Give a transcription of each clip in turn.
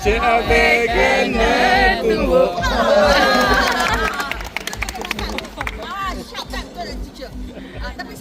CAB kena tunggu. Syarat betul lah teacher. Tapi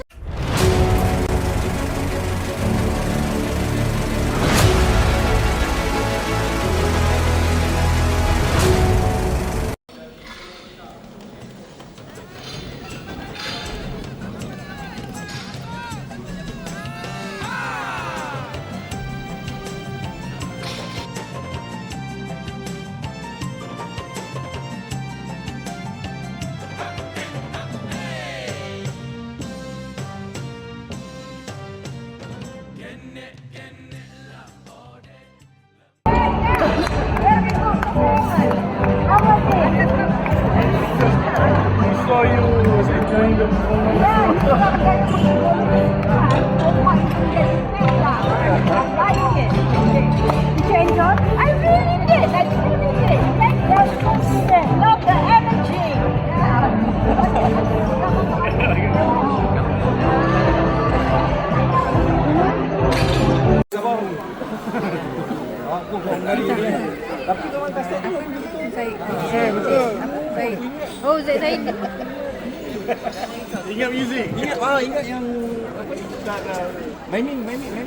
Saw you enjoying the I really did. I really did. That's consistent. Love the energy. Aku dari dia. Tapi kawan kasih tu Zaid. Oh, Zaid. ingat muzik. Ingat yang apa ni? Miming kan.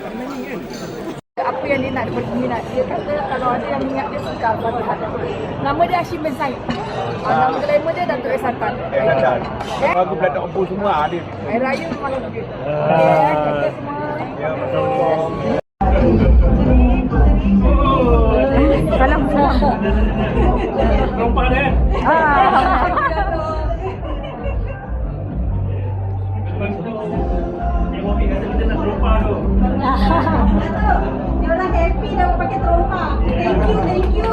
Apa yang dia nak berminat. Dia kata kalau ada yang minat dia suka Al-Fatihah. Nama dia Hashim bin Zaid. Nama kelima dia Datuk S. Sultan. Aku pula tak kompos semua ada. Air Raya memang juga. Okey, semua. Ya, betul. Salam semua. Rompak dia. Dia orang happy dah pakai trompa. Thank you.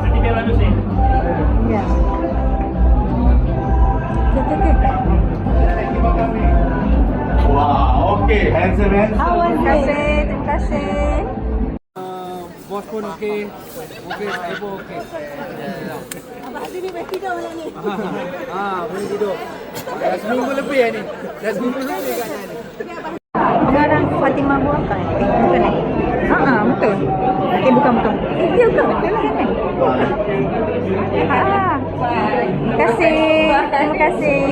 Nanti biar lalu sih. Ya. Wow, okay, handsome man. Terima kasih. Bos pun okey. Saya pun okey. Abang sini boleh tidur malam ni. Boleh tidur. Dah seminggu lebih ni. Kat sana ni. Pengarang Fatimah Buakar. Bukan eh? Betul. Bukan. Dia bukan. Terima kasih.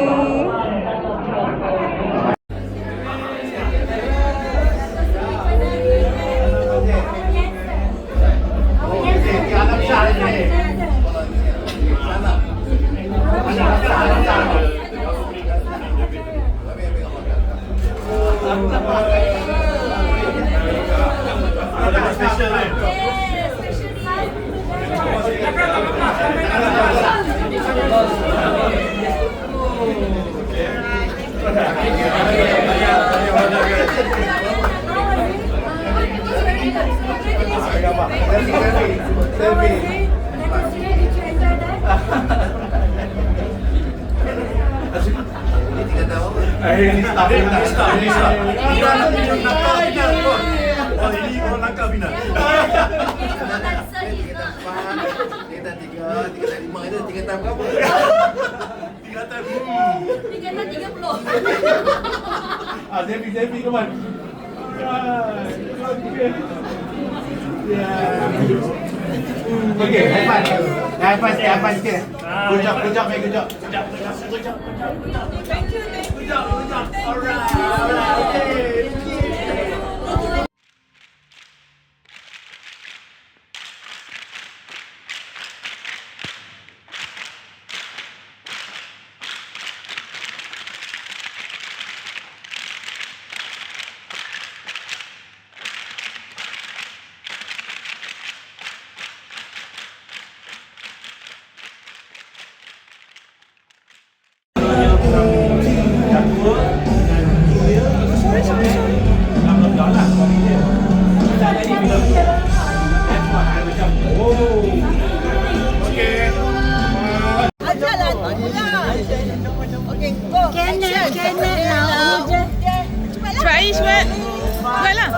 Ini staf. Ini orang nakal bina. Dia dah 3 itu 3 tahun berapa? 3 tahun. 3 dan 30. Zepi teman. Okey, high five sikit. Good job. Alright. Okay. Cepat. Buatlah.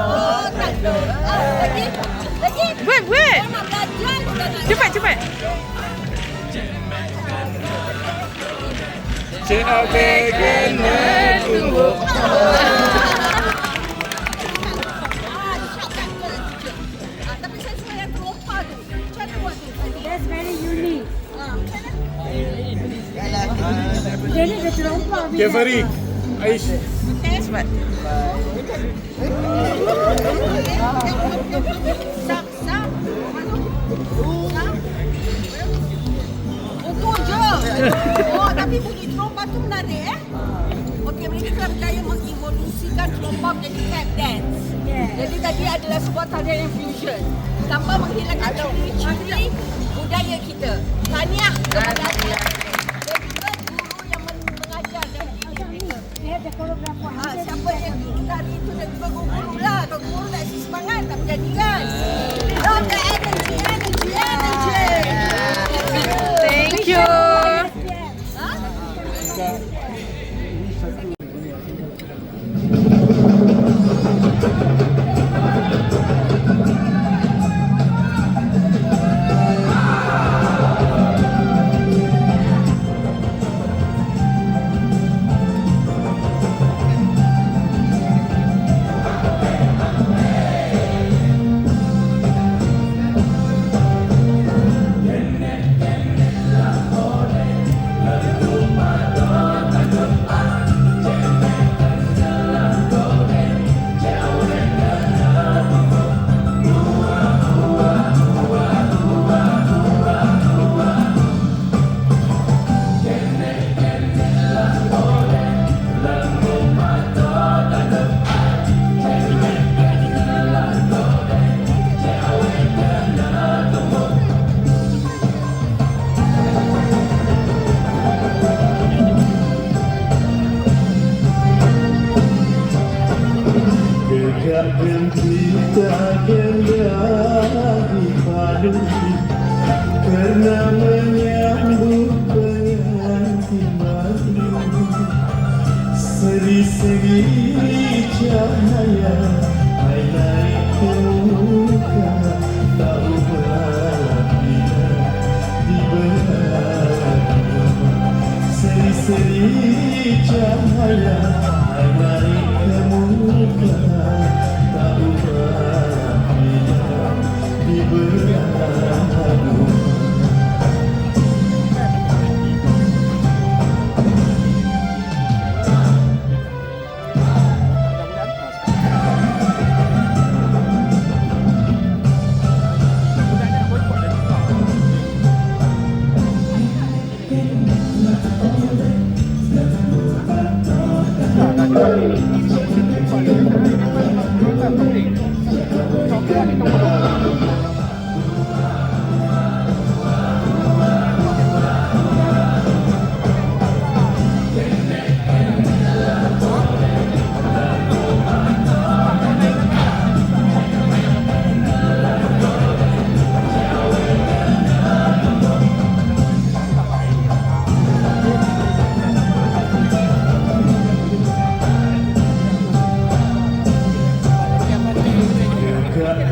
Lagi. Buat. Cepat. CAB kena tunggu. Tapi saya suka That's very unique. Jadi dia terlupa. Jeffrey, Aish. Sebab Ukur je. Oh, tapi bunyi trompa tu menarik Okey, mereka berjaya mengevolusikan trompa menjadi tap dance. Jadi tadi adalah sebuah tarian yang fusion. Tanpa menghilangkan ciri-ciri budaya kita. Tahniah kepada anda. Dan juga guru yang mengajar dan didik mereka. Dia ada koreografer. Siapa yang tari itu dan juga guru lah. Kalau guru tak isi semangat, tak menjadi kan. Love the energy, energy, energy. thank you. Dan kita kembali padu karena menyambut pengantin baru. Seri-seri cahaya highlight ke muka tak ubah bila di berdua. Seri-seri cahaya highlight ke muka tak ubah bila di berdua.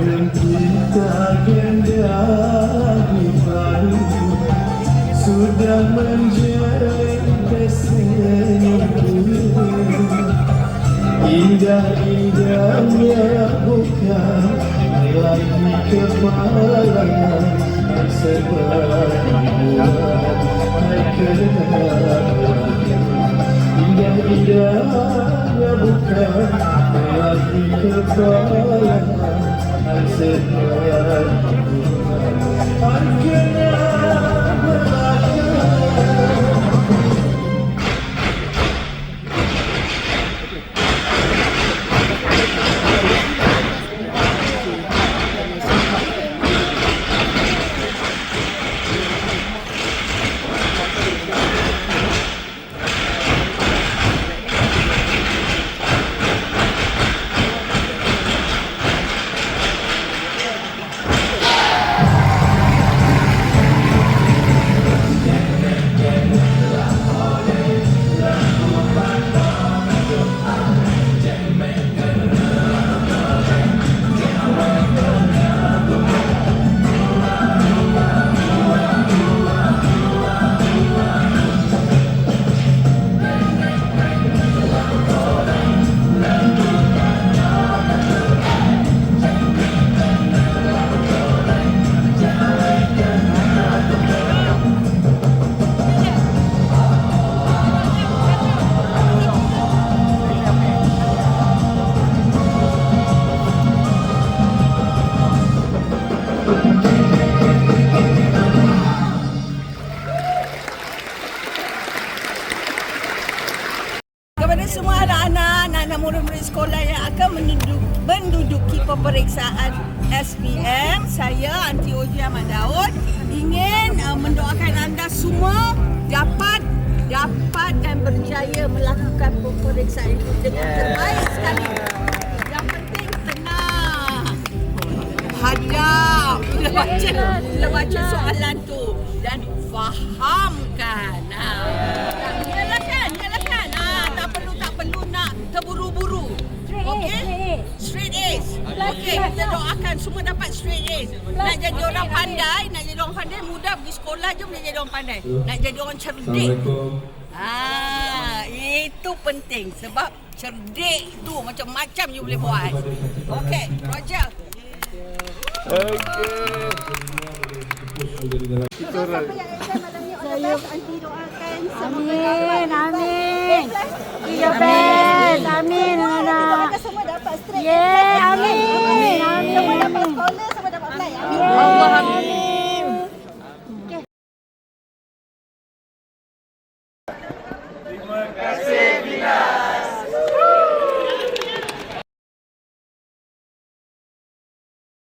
Dan kita kembali baru sudah menjalin kesenyuman. Indah-indahnya bukan lagi kemalangan sebuah Indah-indahnya bukan lagi kemalangan sebuah Kepada semua anak-anak murid-murid sekolah yang akan menduduki peperiksaan SPM, saya Aunty Oji Ahmad Daud ingin mendoakan anda semua dapat dan berjaya melakukan peperiksaan itu dengan terbaik sekali. Yang penting tenang, hadap bila baca soalan tu dan fahamkan. Yalah kan. Tak perlu nak terburu-buru. Okey? Straight A's. Okey, kita doakan semua dapat straight A's. Nak jadi orang pandai, mudah pergi sekolah je boleh jadi orang pandai. Nak jadi orang cerdik. Itu penting sebab cerdik tu macam-macam you boleh buat. Okey, Roger. Saya Aunty doakan amin. Your best. Amin anak. Semua dapat straight. Yeah, amin. Semua dapat scholar, semua dapat fly. Amin. Allah amin.